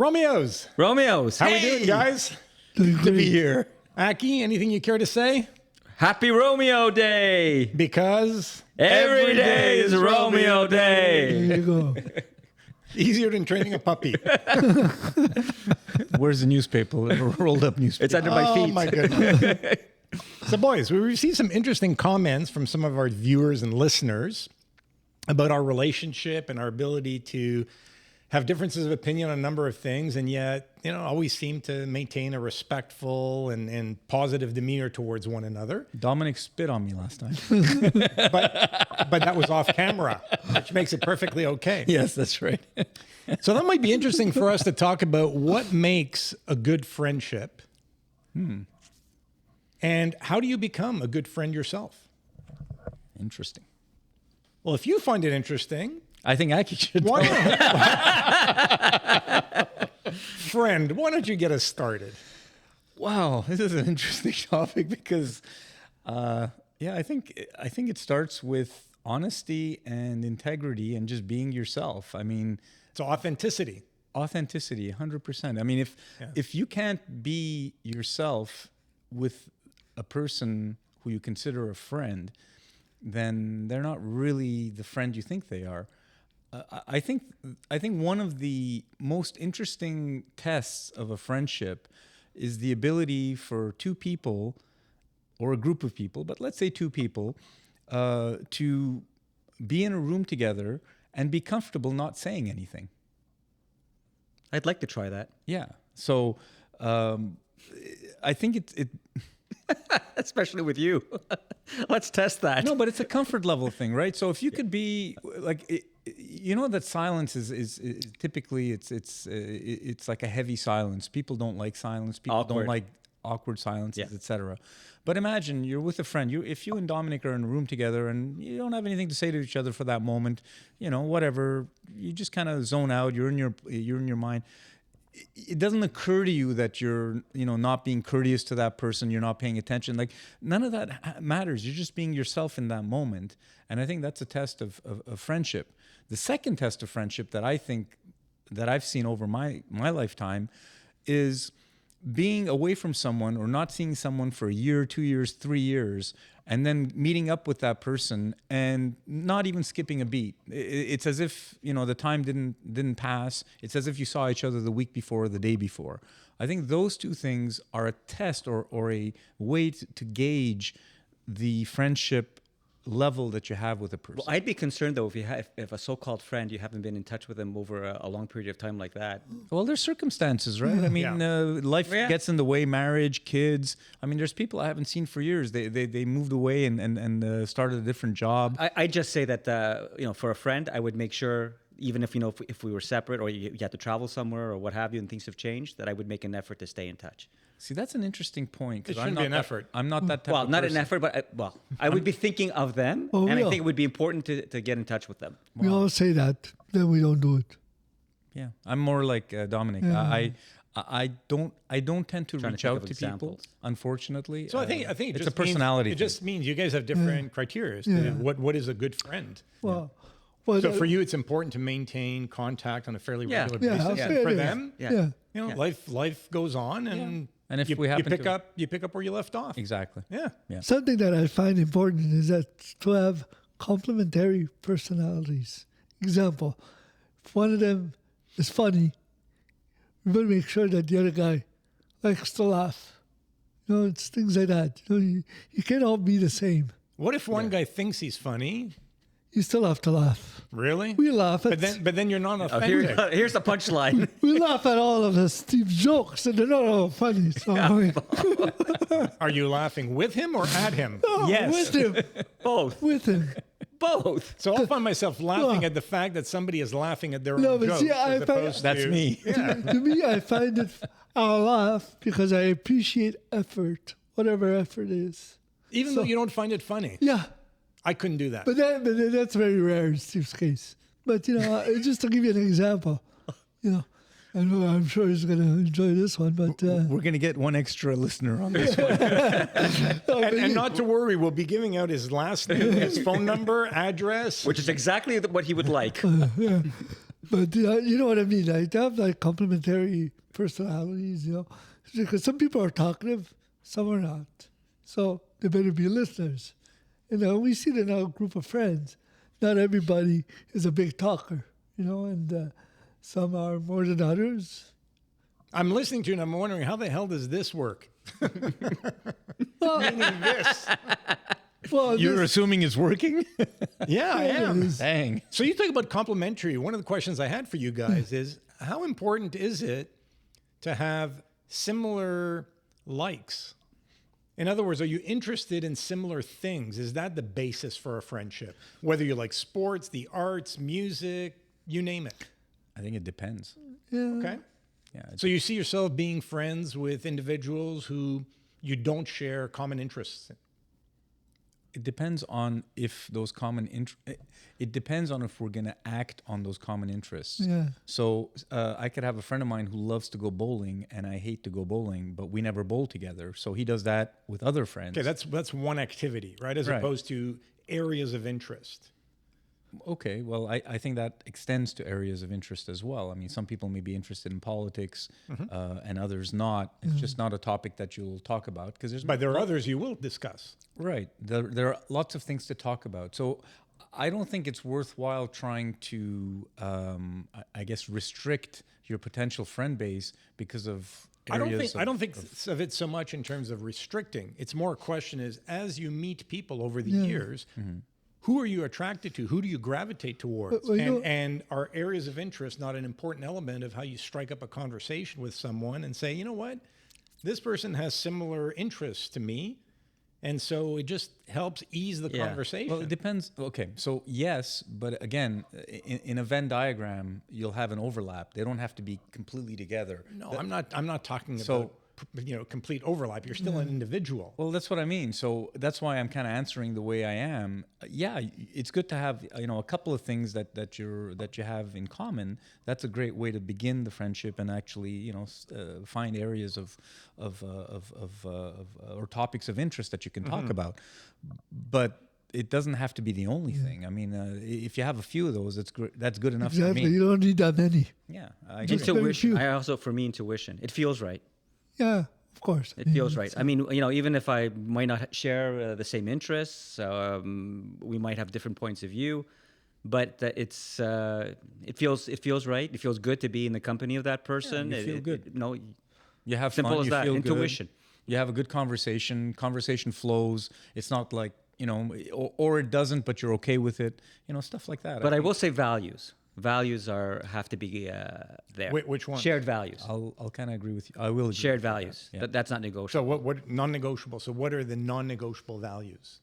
ROMEOs. ROMEOs. How we doing, guys? Good to be here. Aki, anything you care to say? Happy Romeo Day. Because Every day is Romeo Day. There you go. Easier than training a puppy. Where's the newspaper? Rolled up newspaper. It's under my feet. Oh, my goodness. So, boys, we received some interesting comments from some of our viewers and listeners about our relationship and our ability to have differences of opinion on a number of things, and yet, always seem to maintain a respectful and positive demeanor towards one another. Dominic spit on me last time. But that was off camera, which makes it perfectly okay. Yes, that's right. So that might be interesting for us to talk about what makes a good friendship. And how do you become a good friend yourself? Interesting. Well, if you find it interesting, I think Aki should. why friend, why don't you get us started? Wow, this is an interesting topic because, I think it starts with honesty and integrity and just being yourself. I mean, So authenticity. 100%. I mean, if you can't be yourself with a person who you consider a friend, then they're not really the friend you think they are. I think one of the most interesting tests of a friendship is the ability for two people or a group of people, but let's say two people, to be in a room together and be comfortable not saying anything. I'd like to try that. Yeah. So I think it Especially with you. Let's test that. no, but it's a comfort level thing, right? So if you could be like, that silence is typically it's like a heavy silence. People don't like silence. People Awkward. don't like awkward silences, Yeah. etc. But imagine you're with a friend. If you and Dominic are in a room together and you don't have anything to say to each other for that moment, whatever, you just kind of zone out. You're in your mind. It doesn't occur to you that you're, not being courteous to that person. You're not paying attention. Like none of that matters. You're just being yourself in that moment. And I think that's a test of friendship. The second test of friendship that I think that I've seen over my lifetime is being away from someone or not seeing someone for a year, 2 years, 3 years, and then meeting up with that person and not even skipping a beat. It's as if, the time didn't pass. It's as if you saw each other the week before or the day before. I think those two things are a test or a way to gauge the friendship level that you have with a person. Well, I'd be concerned though if a so-called friend, you haven't been in touch with them over a long period of time like that. Well, there's circumstances, right? I mean, life gets in the way, marriage, kids. I mean, there's people I haven't seen for years. They moved away and started a different job. I just say that, for a friend, I would make sure, even if, if we were separate or you had to travel somewhere or what have you and things have changed, that I would make an effort to stay in touch. See, that's an interesting point. It shouldn't be an effort. I'm not that type Well, of not person. an effort, but I would be thinking of them, Oh, and I yeah. think it would be important to get in touch with them. We all say that, then we don't do it. Yeah, I'm more like Dominic. I don't tend to Trying reach to think out of to examples. people, unfortunately. So I think it it's just a personality. Means, it just means you guys have different criteria. As to what is a good friend? Well, So for you, it's important to maintain contact on a fairly Yeah. regular Yeah, basis. I'll And say for it is. them, Yeah. life goes on, and if you, we happen you pick to- up where you left off. Exactly. Yeah. something that I find important is that to have complementary personalities. Example, if one of them is funny, we better make sure that the other guy likes to laugh. It's things like that. You can't all be the same. What if one guy thinks he's funny? You still have to laugh. Really? We laugh at But then you're not authentic. Here's the punchline. we laugh at all of Steve's jokes, and they're not all funny. So Are you laughing with him or at him? Yes. with him, Both. with him. Both. So I'll find myself laughing at the fact that somebody is laughing at their own but jokes. see, I as find- opposed That's to- me. Yeah. To me, I find it, I'll laugh because I appreciate effort, whatever effort is. Even though you don't find it funny. Yeah, I couldn't do that. but that's very rare in Steve's case. But, just to give you an example, I'm sure he's going to enjoy this one, but... We're going to get one extra listener on this one. and not to worry, we'll be giving out his last name, his phone number, address. Which is exactly what he would like. But you know what I mean? Like, they have like complementary personalities, you know, because some people are talkative, some are not. So they better be listeners. You know, we see that in our group of friends. Not everybody is a big talker, you know, and some are more than others. I'm listening to you and I'm wondering, how the hell does this work? Well, Meaning this. well, You're this- assuming it's working? Yeah, I am. Dang. So you talk about complementary. One of the questions I had for you guys is, how important is it to have similar likes? In other words, are you interested in similar things? Is that the basis for a friendship? Whether you like sports, the arts, music, you name it. I think it depends. Okay. Yeah. So you see yourself being friends with individuals who you don't share common interests in. It depends on if those it depends on if we're going to act on those common interests. Yeah. So I could have a friend of mine who loves to go bowling and I hate to go bowling, but we never bowl together. So he does that with other friends. Okay, that's one activity, right? As Right. opposed to areas of interest. Okay, well, I think that extends to areas of interest as well. I mean, some people may be interested in politics and others not. It's just not a topic that you'll talk about because there's But there are others you will discuss. Right. There are lots of things to talk about. So I don't think it's worthwhile trying to, I guess, restrict your potential friend base because of areas I don't think of it so much in terms of restricting. It's more a question is, as you meet people over the years, who are you attracted to? Who do you gravitate towards? Well, you know- And are areas of interest not an important element of how you strike up a conversation with someone and say, you know what, this person has similar interests to me. And so it just helps ease the Yeah. conversation. Well, it depends. Okay, so yes, but again, in a Venn diagram, you'll have an overlap. They don't have to be completely together. No, I'm not talking So- about complete overlap. You're still an individual. Well, that's what I mean. So that's why I'm kind of answering the way I am. Yeah, it's good to have a couple of things that you have in common. That's a great way to begin the friendship and actually find areas of or topics of interest that you can talk about. But it doesn't have to be the only thing. I mean, if you have a few of those, that's good enough exactly. for me. You don't need that many. Yeah, I agree. Just very Intuition. few. For me, intuition. It feels right. Yeah, of course. It feels right. I mean, even if I might not share the same interests, we might have different points of view, but it feels right. It feels good to be in the company of that person. you feel good. You have simple fun, as you that. feel Intuition. Good. You have a good conversation. Conversation flows. It's not like or it doesn't, but you're okay with it. Stuff like that. But I will say values. Values have to be there. Which one? Shared values. I'll kind of agree with you. I will agree Shared with you on values. that. Yeah. That's not negotiable. So what non-negotiable? So what are the non-negotiable values?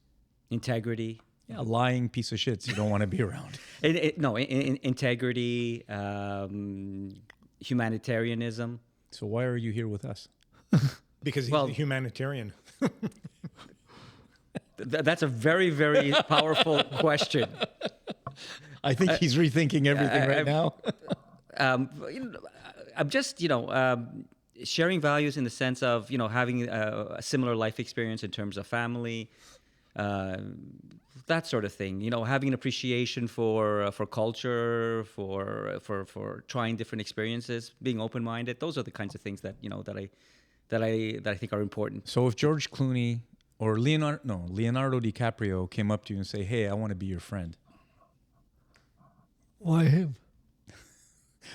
Integrity. Yeah, lying piece of shits you don't want to be around. Integrity. Humanitarianism. So why are you here with us? Because he's Well- a humanitarian. That's a very, very powerful question. I think he's rethinking everything right now. I'm just, sharing values in the sense of, having a similar life experience in terms of family, that sort of thing. Having an appreciation for culture, for trying different experiences, being open-minded. Those are the kinds of things that that I think are important. So if George Clooney or Leonardo DiCaprio came up to you and say, "Hey, I want to be your friend," Why him?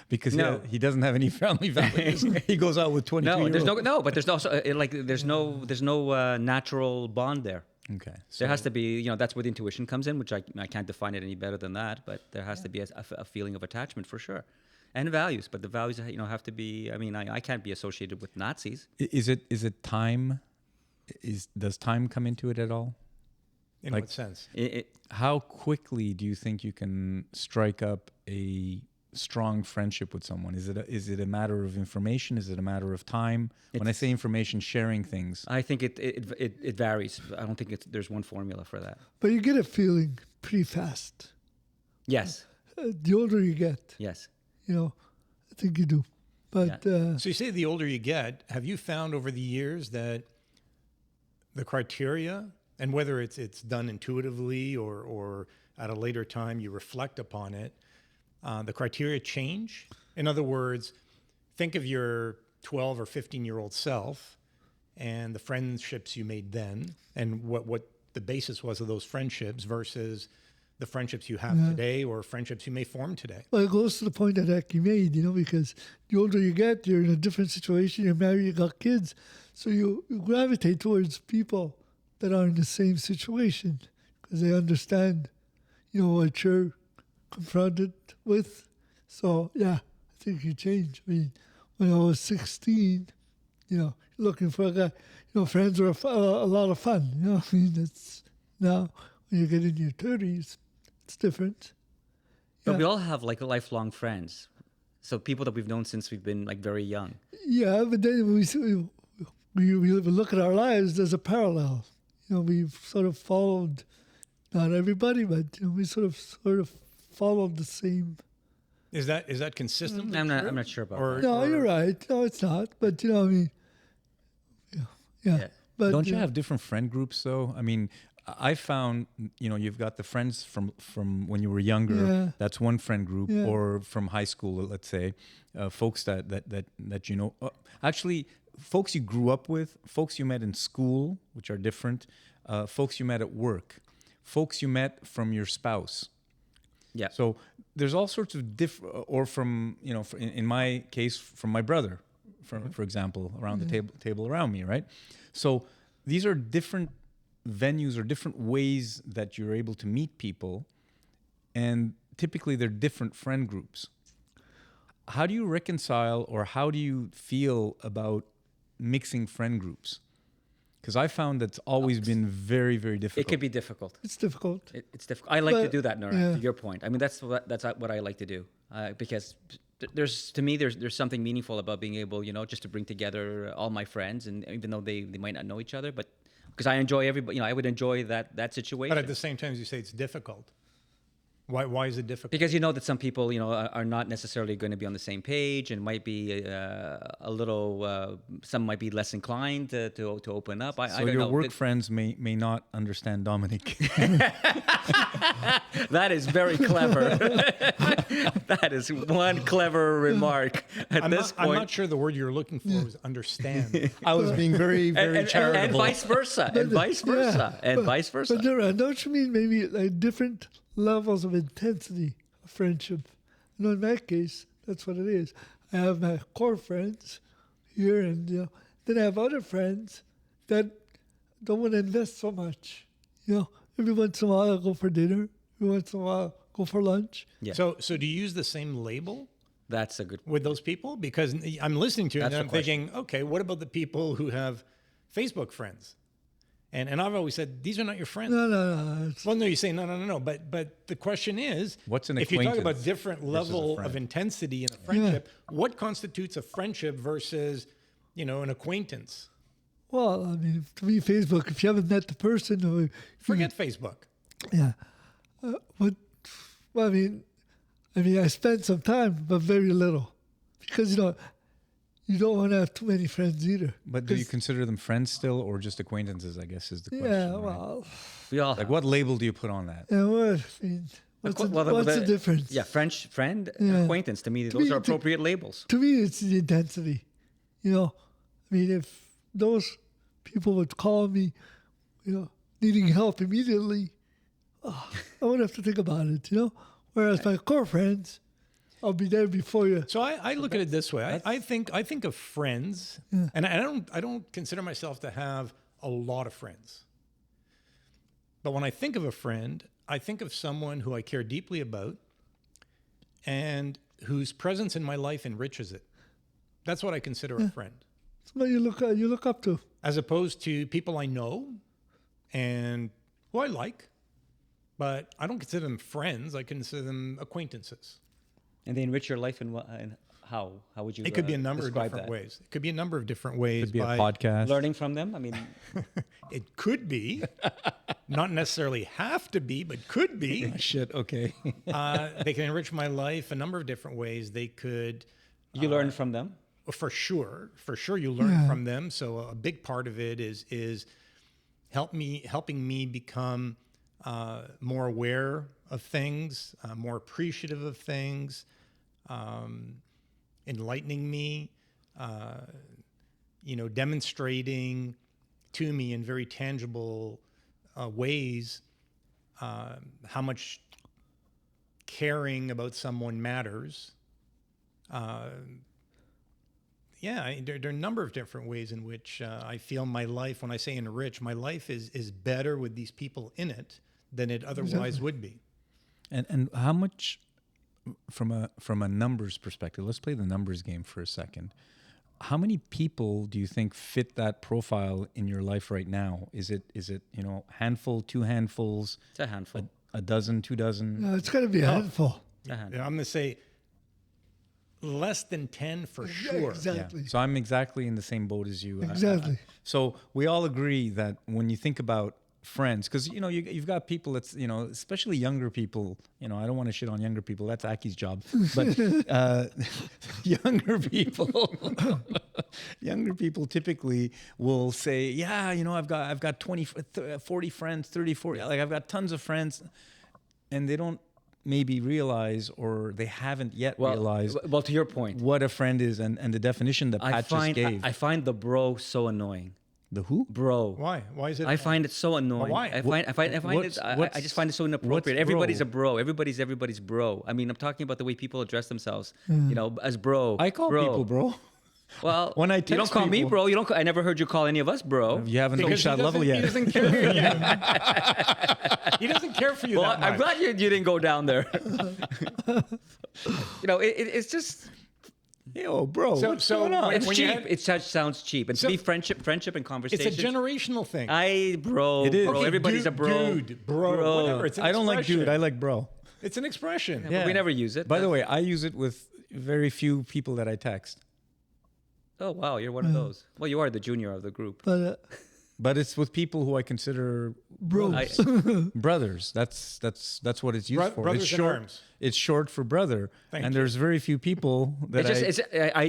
because No. he doesn't have any family values. He goes out with 22 No, but there's no natural bond there. Okay. There has to be, that's where the intuition comes in, which I can't define it any better than that. But there has to be a feeling of attachment for sure, and values. But the values, have to be. I mean, I can't be associated with Nazis. Is it time? Does time come into it at all? In Like- what sense? How quickly do you think you can strike up a strong friendship with someone? Is it a matter of information? Is it a matter of time? When I say information, sharing things. I think it varies. I don't think there's one formula for that. But you get a feeling pretty fast. Yes, The older you get, yes. I think you do. But So you say the older you get, have you found over the years that the criteria, and whether it's done intuitively or at a later time you reflect upon it, the criteria change? In other words, think of your 12 or 15-year-old self and the friendships you made then and what the basis was of those friendships versus the friendships you have today or friendships you may form today. Well, it goes to the point that Aki made, because the older you get, you're in a different situation. You're married, you got kids. So you gravitate towards people that are in the same situation because they understand, what you're confronted with. So, yeah, I think you change. I mean, when I was 16, looking for a guy, friends were a lot of fun. It's now when you get in your 30s, it's different. But we all have like lifelong friends. So people that we've known since we've been like very young. Yeah, but then we look at our lives, there's a parallel. We've sort of followed, not everybody, but we sort of followed the same. Is that consistent? I'm not sure about that. No, you're right. No, it's not. But yeah. But Don't you have different friend groups though? I mean, I found, you've got the friends from when you were younger. Yeah. That's one friend group, Yeah. or from high school, let's say, folks that actually folks you grew up with, folks you met in school, which are different, folks you met at work, folks you met from your spouse. Yeah. So there's all sorts of or from, in my case, from my brother, for example, around the table around me, right? So these are different venues or different ways that you're able to meet people, and typically they're different friend groups. How do you reconcile, or how do you feel about mixing friend groups? Because I found that's always been very, very difficult. It could be difficult. it's difficult. It's difficult. I like to But, do that, Nora. yeah. To your point, I mean that's what I like to do because there's something meaningful about being able, just to bring together all my friends, and even though they might not know each other, but because I enjoy everybody, I would enjoy that situation. But at the same time, as you say, it's difficult. Why is it difficult? Because that some people, are not necessarily going to be on the same page, and might be a little. Some might be less inclined to open up. I So don't your know. work friends may not understand Dominic. That is very clever. That is one clever remark. At this I'm point, not sure the word you're looking for is understand. I was being very, very and charitable. vice versa, and vice versa, and vice versa. But don't you mean maybe like different levels of intensity of friendship? In my case, that's what it is. I have my core friends here, and then I have other friends that don't want to invest so much. Every once in a while I'll go for dinner. Every once in a while I'll go for lunch. Yeah. So do you use the same label That's a good. with those people? Because I'm listening to it That's and the I'm thinking, okay, what about the people who have Facebook friends? And I've always said, these are not your friends. No. Well, no, you say no. But the question is, What's an if you talk about acquaintance different versus a level friend? of intensity in a friendship, what constitutes a friendship versus, an acquaintance? Well, I mean, to me, Facebook, if you haven't met the person, or Forget Facebook. yeah. I mean, I spent some time, but very little, because you don't want to have too many friends either. But do you 'Cause- consider them friends still, or just acquaintances, I guess is the question. Yeah, right? well, We all Like, have. what label do you put on that? yeah, what? I mean, what's the difference? Yeah, friend, Yeah. acquaintance. To me, those me- are to- appropriate labels. To me, it's the intensity. I mean, if those people would call me, needing help immediately, I would have to think about it. Whereas my core friends, I'll be there before you. So I look at it this way. I think of friends, and I don't consider myself to have a lot of friends. But when I think of a friend, I think of someone who I care deeply about and whose presence in my life enriches it. That's what I consider a friend. Somebody you look up to. As opposed to people I know and who I like, but I don't consider them friends. I consider them acquaintances. And they enrich your life in what? And how? How would you? It could be a number of describe different that? ways. It could be a number of different ways. Could be a by- podcast. Learning from them. I mean, It could be, not necessarily have to be, but could be. Shit. Okay. They can enrich my life a number of different ways. They could, you learn from them. for sure, you learn from them. So a big part of it is helping me become more aware of things, more appreciative of things, enlightening me, demonstrating to me in very tangible ways how much caring about someone matters. There are a number of different ways in which I feel my life, when I say enrich, my life is better with these people in it than it otherwise would be. And how much, from a numbers perspective, let's play the numbers game for a second. How many people do you think fit that profile in your life right now? Is it handful, 2 handfuls? It's a handful. A dozen, 2 dozen? No, it's got to be a handful. Yeah, I'm going to say less than 10 for sure. Exactly. Yeah. So I'm exactly in the same boat as you. Exactly. So we all agree that when you think about friends, because you've got people that's especially younger people. I don't want to shit on younger people. That's Aki's job. But younger people typically will say, yeah, I've got 20, 40 friends, 30, 40. Like I've got tons of friends, and they don't maybe realize, or they haven't yet realized. Well, to your point, what a friend is, and the definition that Pat just gave. I find the bro so annoying. The who? Bro. Why? Why is it? I find it so annoying. Why? I just find it so inappropriate. Everybody's a bro. Everybody's bro. I mean, I'm talking about the way people address themselves, as bro. I call people bro. Well, when I you don't text call me people- bro. You don't. I never heard you call any of us bro. You haven't Because reached that level He yet. doesn't care for you. He doesn't care for you Well, that much. I'm glad you didn't go down there. It's just. Yo, bro. So- what's so going on? when- It's you cheap. had- It sounds cheap. And to me, friendship and It's conversation. a generational thing. Bro. It is. Bro. Okay, Everybody's a bro. Dude, bro, whatever. It's an I don't like expression. dude. I like bro. It's an expression. Yeah, but we never use it. By the way, I use it with very few people that I text. Oh wow, you're one of those. Well, you are the junior of the group. But But it's with people who I consider bros. brothers. That's what it's used for. brothers It's in short. arms. It's short for brother. Thank and you. there's very few people that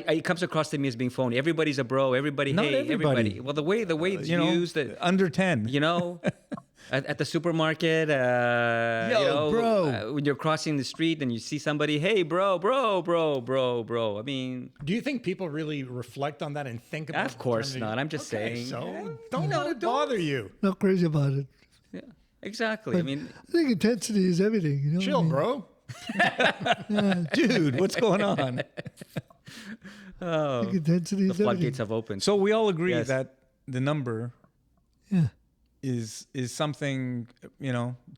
It comes across to me as being phony. Everybody's a bro. Everybody, Not hey, everybody. Well, the way it's used, under 10. at the supermarket, bro. when you're crossing the street and you see somebody, hey, bro. I mean, Do you think people really reflect on that and think about it? of course not. I'm just saying. So don't let it bother you. Not crazy about it. Yeah, exactly. I mean, I think intensity is everything. You know. Chill, bro. Dude, what's going on? I think intensity the is floodgates everything. have opened. So we all agree Yes. that the number Yeah. is something,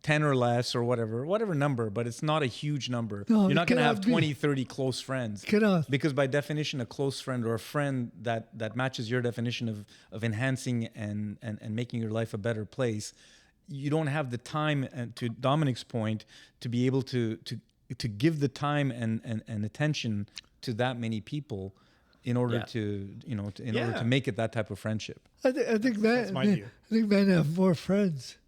10 or less or whatever number, but it's not a huge number. No, You're it not going to have cannot be. 20, 30 close friends. Cannot. Because by definition, a close friend or a friend that matches your definition of enhancing and making your life a better place, you don't have the time, and to Dominic's point, to be able to give the time and attention to that many people in order to order to make it that type of friendship. I think my view. I think men have more friends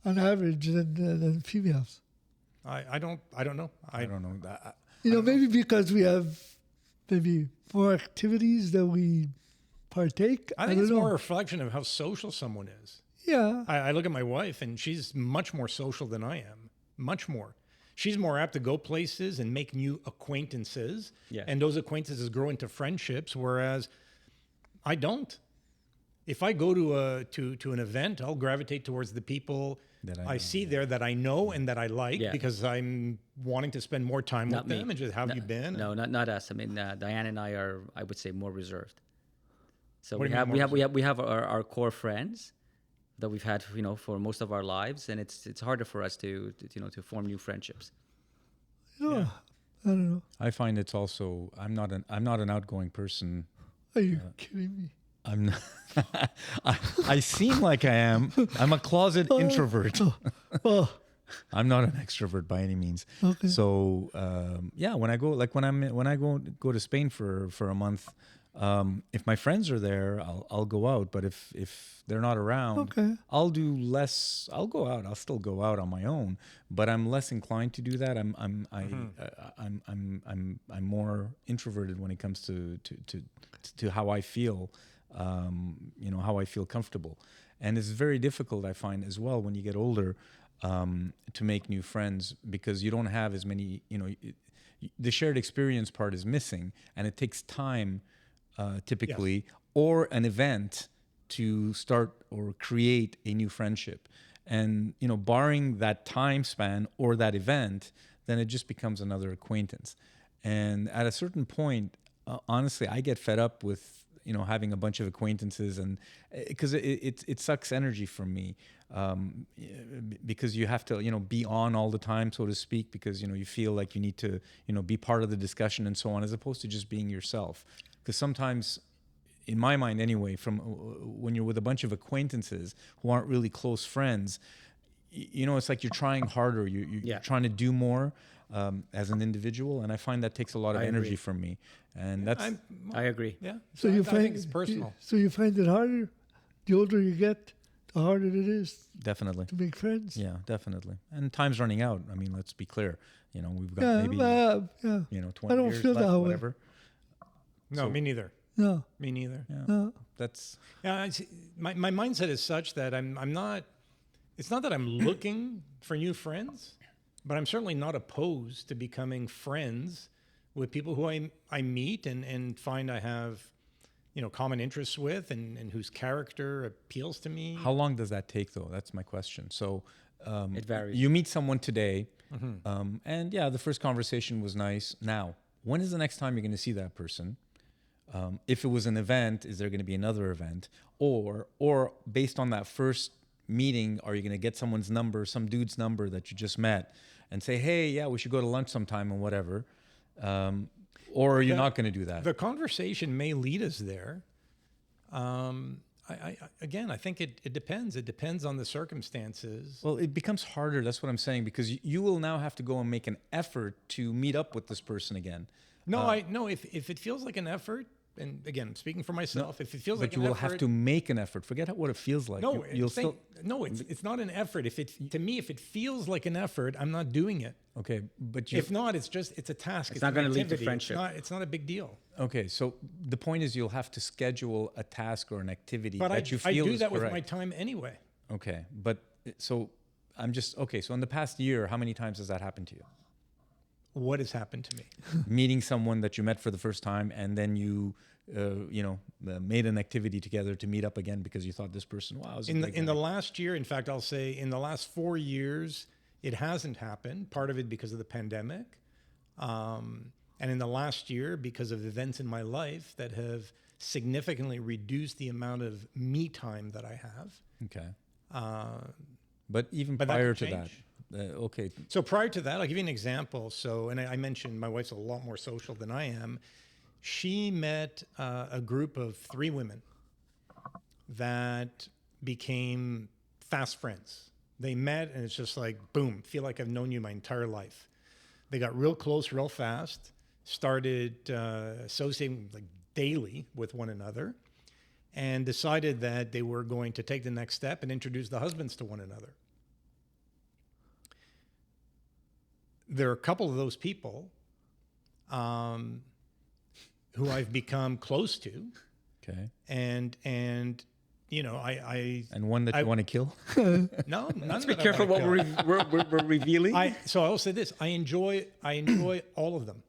on average than females. I don't know. I don't know. Maybe because we have maybe more activities that we partake. I think don't it's know. more a reflection of how social someone is. Yeah. I look at my wife, and she's much more social than I am. Much more. She's more apt to go places and make new acquaintances, and those acquaintances grow into friendships, whereas I don't. If I go to an event, I'll gravitate towards the people That I I know, see there that I know and that I like because I'm wanting to spend more time Not with them me. and just how have you been? No, not us. I mean, Diane and I are, I would say, more reserved. So What we do you mean have more we have our core friends that we've had, for most of our lives, and it's harder for us to form new friendships. I don't know. I find it's also I'm not an outgoing person. Are you kidding me? I'm not, I seem like I am. I'm a closet introvert. Oh, I'm not an extrovert by any means. Okay. So when I go go to Spain for a month, if my friends are there, I'll go out. But if they're not around, Okay. I'll do less. I'll go out. I'll still go out on my own, but I'm less inclined to do that. I'm more introverted when it comes to how I feel. How I feel comfortable. And it's very difficult, I find, as well, when you get older, to make new friends, because you don't have as many, the shared experience part is missing, and it takes time, typically, or an event to start or create a new friendship. And, barring that time span or that event, then it just becomes another acquaintance. And at a certain point, honestly, I get fed up with, having a bunch of acquaintances, and because it sucks energy from me, because you have to, be on all the time, so to speak, because, you feel like you need to, be part of the discussion and so on, as opposed to just being yourself. Because sometimes, in my mind anyway, from when you're with a bunch of acquaintances who aren't really close friends, it's like you're trying harder, you're trying to do more, as an individual, and I find that takes a lot of energy from me, and that's I agree. Yeah. So I think it's personal. So you find it harder the older you get, the harder it is definitely to make friends. Yeah, definitely. And time's running out. I mean, let's be clear. We've got Yeah, maybe I 20 don't years feel left, that way. whatever. No, me neither. No, Me neither. Yeah, no. that's Yeah, my mindset is such that I'm not. It's not that I'm looking for new friends, but I'm certainly not opposed to becoming friends with people who I meet and find I have, common interests with, and whose character appeals to me. how long does that take, though? That's my question. So It varies. you meet someone today, and yeah, the first conversation was nice. Now, when is the next time you're going to see that person? If it was an event, is there going to be another event? Or based on that first meeting, are you going to get someone's number, some dude's number that you just met, and say, hey, yeah, we should go to lunch sometime and whatever? Or are you not going to do that? The conversation may lead us there. I think it depends. It depends on the circumstances. Well, it becomes harder. That's what I'm saying, because you will now have to go and make an effort to meet up with this person again. No, if it feels like an effort, and again, I'm speaking for myself, if it feels like But you an will effort, have to make an effort. Forget what it feels like. No, You'll still. it's not an effort. To me, if it feels like an effort, I'm not doing it. Okay, but If not, it's a task. It's not an gonna lead to activity. friendship. It's not a big deal. okay. So the point is, you'll have to schedule a task or an activity But that you I feel do is that correct. with my time anyway. Okay, but so I'm just okay. So in the past year, how many times has that happened to you? What has happened to me? Meeting someone that you met for the first time, and then you, made an activity together to meet up again because you thought this person, wow, is a great In the guy. last year, in fact, I'll say in the last 4 years, it hasn't happened. Part of it because of the pandemic, and in the last year because of events in my life that have significantly reduced the amount of me time that I have. Okay. But even but that prior could to that, change. okay. So prior to that, I'll give you an example. So, and I mentioned my wife's a lot more social than I am. She met a group of 3 women that became fast friends. They met, and it's just like, boom, feel like I've known you my entire life. They got real close real fast, started associating like daily with one another, and decided that they were going to take the next step and introduce the husbands to one another. There are a couple of those people who I've become close to, Okay. and I And one that you want to kill? no, none Be careful what we're revealing. So I will say this: I enjoy all of them.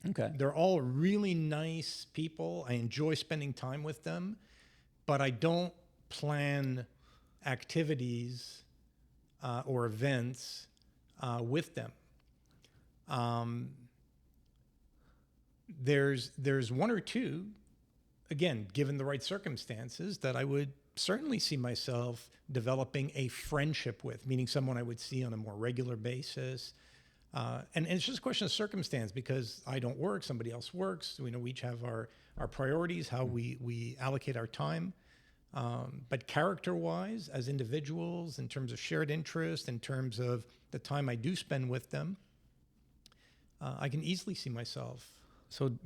Okay. They're all really nice people. I enjoy spending time with them, but I don't plan activities or events with them. There's one or two, again, given the right circumstances, that I would certainly see myself developing a friendship with, meaning someone I would see on a more regular basis. And it's just a question of circumstance, because I don't work, somebody else works. We each have our priorities, how we allocate our time. But character-wise, as individuals, in terms of shared interest, in terms of the time I do spend with them, I can easily see myself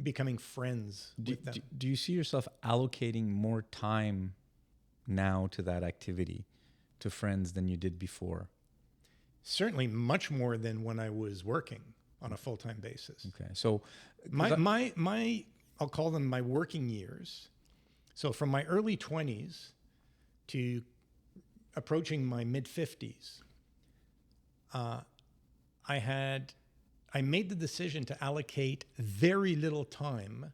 becoming friends with them. Do you see yourself allocating more time now to that activity, to friends, than you did before? Certainly much more than when I was working on a full-time basis. Okay. So My I'll call them my working years. So from my early 20s to approaching my mid-50s, I made the decision to allocate very little time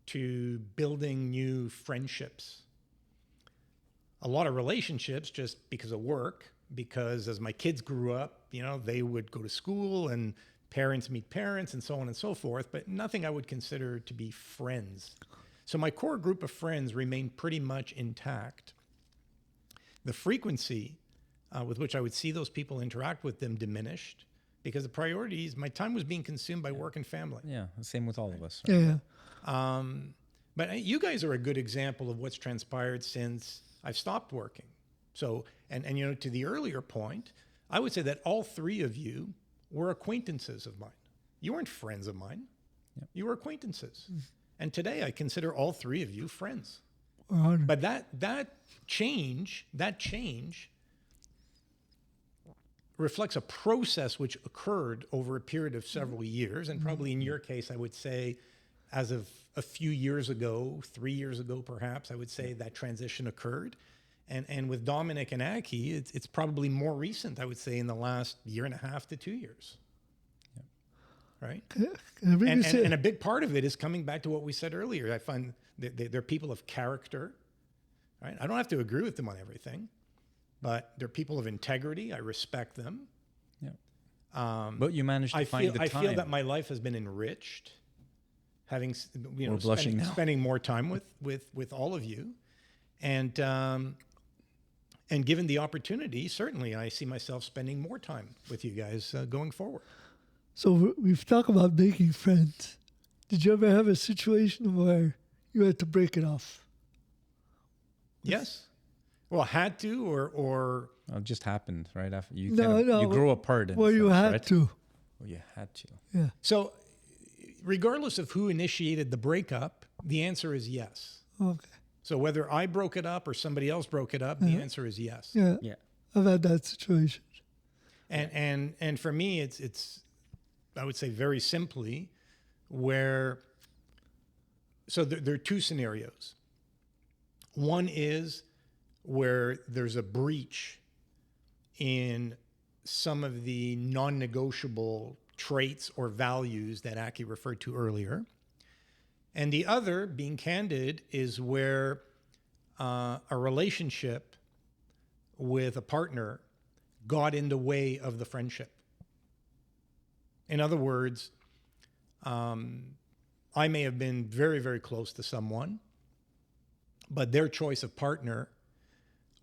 to building new friendships. A lot of relationships just because of work, because as my kids grew up, they would go to school and parents meet parents and so on and so forth, but nothing I would consider to be friends. So my core group of friends remained pretty much intact. The frequency with which I would see those people, interact with them, diminished because the priorities, my time was being consumed by work and family. Yeah, same with all of us. Yeah, yeah. But you guys are a good example of what's transpired since I've stopped working. So, and to the earlier point, I would say that all three of you were acquaintances of mine. You weren't friends of mine. Yep. You were acquaintances. And today I consider all three of you friends. Honored. But that change reflects a process which occurred over a period of several years. And probably in your case, I would say as of a few years ago, 3 years ago, perhaps, I would say that transition occurred. And with Dominic and Aki, it's probably more recent, I would say, in the last 1.5 to 2 years. Yep. Right? And And a big part of it is coming back to what we said earlier. I find they're people of character. Right? I don't have to agree with them on everything, but they're people of integrity. I respect them. Yeah. But you managed to find the time. I feel that my life has been enriched, having We're blushing now. spending more time with all of you, and given the opportunity, certainly I see myself spending more time with you guys going forward. so we've talked about making friends. Did you ever have a situation where you had to break it off? Yes. Well, had to or It just happened, right? After you No, no, you grew apart. In Well, you sense, had right? to. Well, you had to. Yeah. so. Regardless of who initiated the breakup, the answer is yes. Okay. So whether I broke it up or somebody else broke it up, the answer is yes. Yeah. Yeah. I've had that situation. And for me, it's I would say very simply, where so there are two scenarios. One is where there's a breach in some of the non-negotiable traits or values that Aki referred to earlier. And the other, being candid, is where a relationship with a partner got in the way of the friendship. In other words, I may have been very, very close to someone, but their choice of partner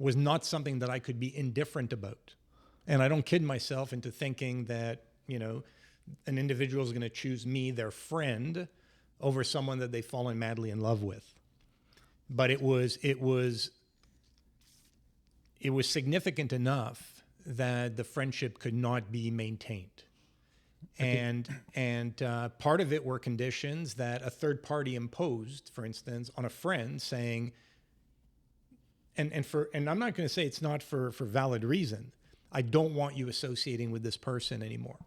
was not something that I could be indifferent about. And I don't kid myself into thinking that, an individual is going to choose me, their friend, over someone that they've fallen madly in love with. But it was significant enough that the friendship could not be maintained. And part of it were conditions that a third party imposed, for instance, on a friend, saying, and I'm not going to say it's not for valid reason, I don't want you associating with this person anymore.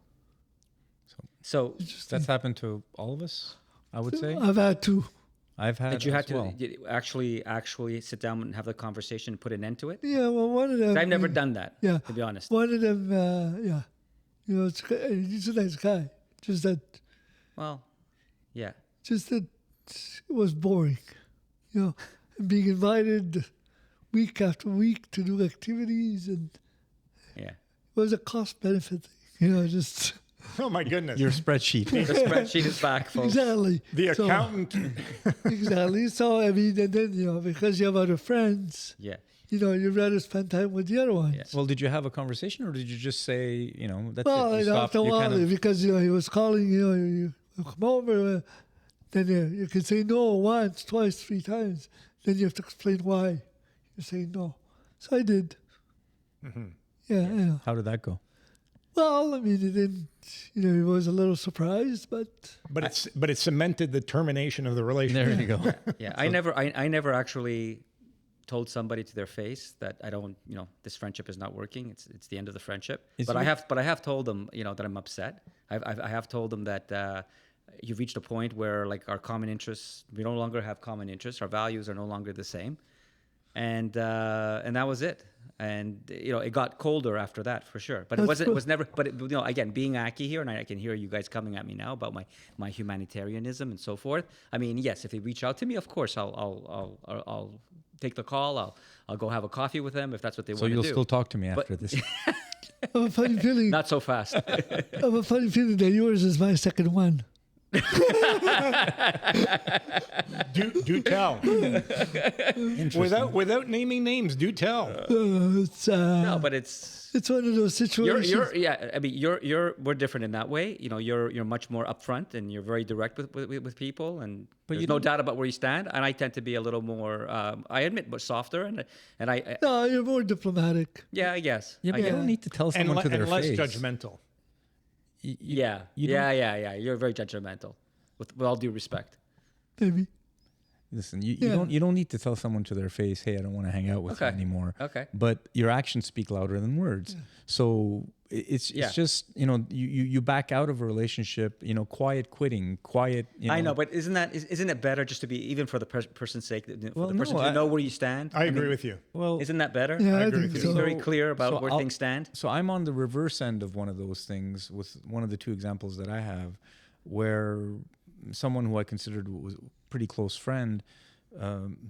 So That's happened to all of us, I would say. I've had to. I've had that you had as well. to actually sit down and have the conversation and put an end to it. Yeah, well, one of them. I've never done that. Yeah. To be honest. One of them, yeah. He's a nice guy. Just that Yeah. it was boring. And being invited week after week to do activities, and Yeah. it was a cost benefit thing. Just. Oh my goodness. Your spreadsheet. The spreadsheet is back, folks. Exactly. The So- accountant. Exactly. So, I mean, and then, because you have other friends, Yeah. you'd rather spend time with the other ones. Yeah. Well, did you have a conversation, or did you just say, that's Well, it? You stopped. after a You while, kind of, because, he was calling, you come over, then you can say no once, twice, 3 times. Then you have to explain why you're saying no. So I did. Mm-hmm. Yeah. how did that go? Well, I mean, it didn't, he was a little surprised, but But it cemented the termination of the relationship. There you go. Yeah. I never actually told somebody to their face that I don't, this friendship is not working. It's the end of the friendship. Is But it- I have told them, that I'm upset. I have told them that you've reached a point where like our common interests, we no longer have common interests. Our values are no longer the same, and that was it. And it got colder after that for sure. But That's it was never. But again, being Aki here, and I can hear you guys coming at me now about my humanitarianism and so forth. I mean, yes, if they reach out to me, of course, I'll take the call. I'll go have a coffee with them if that's what they want to do. So you'll still talk to me after this. I have a funny feeling. Not so fast. I have a funny feeling that yours is my second one. Do tell. Without naming names, do tell. No, but it's one of those situations. I mean, we're different in that way. You're much more upfront and you're very direct with people, and there's no doubt about where you stand. And I tend to be a little more, I admit, but softer. And I No, you're more diplomatic. yeah, I guess. Yeah, but you don't need to tell someone to their and less face. judgmental. Yeah. You're very judgmental, with all due respect. Maybe. Listen, you don't need to tell someone to their face, hey, I don't want to hang out with you anymore. Okay. But your actions speak louder than words. Yeah. So it's just, you back out of a relationship, quiet quitting, I know, but isn't it better just to be, even for the person's sake, for the person to know where you stand? I agree with you. Well, isn't that better? Yeah, I I agree think with so. you. Be very clear about where things stand. So I'm on the reverse end of one of those things with one of the two examples that I have, where someone who I considered was a pretty close friend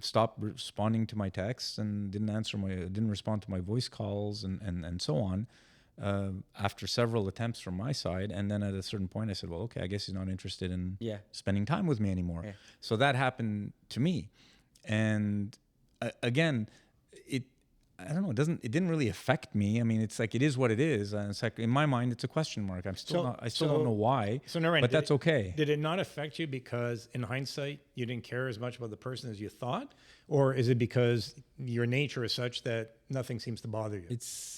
stopped responding to my texts and didn't respond to my voice calls and so on after several attempts from my side. And then at a certain point I said, well, okay, I guess he's not interested in spending time with me anymore. Yeah. So that happened to me. And again, I don't know. It didn't really affect me. I mean, it's like, it is what it is. And it's like, in my mind, it's a question mark. I still don't know why, but that's okay. Did it not affect you because in hindsight, you didn't care as much about the person as you thought? Or is it because your nature is such that nothing seems to bother you?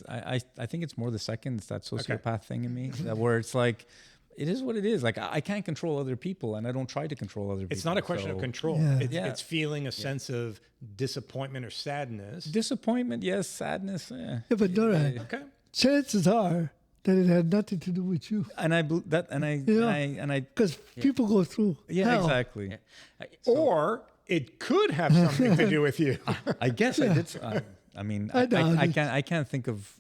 I think it's more the second. It's that sociopath thing in me where it's like, it is what it is. Like, I can't control other people, and I don't try to control other people. It's not a question of control. Yeah. It's feeling a sense of disappointment or sadness. Disappointment, yes. Sadness, yeah. Yeah, but Noran, Okay. chances are that it had nothing to do with you. And I Because people go through hell. exactly. Yeah. Or it could have something to do with you. I guess I did. I mean, I can't think of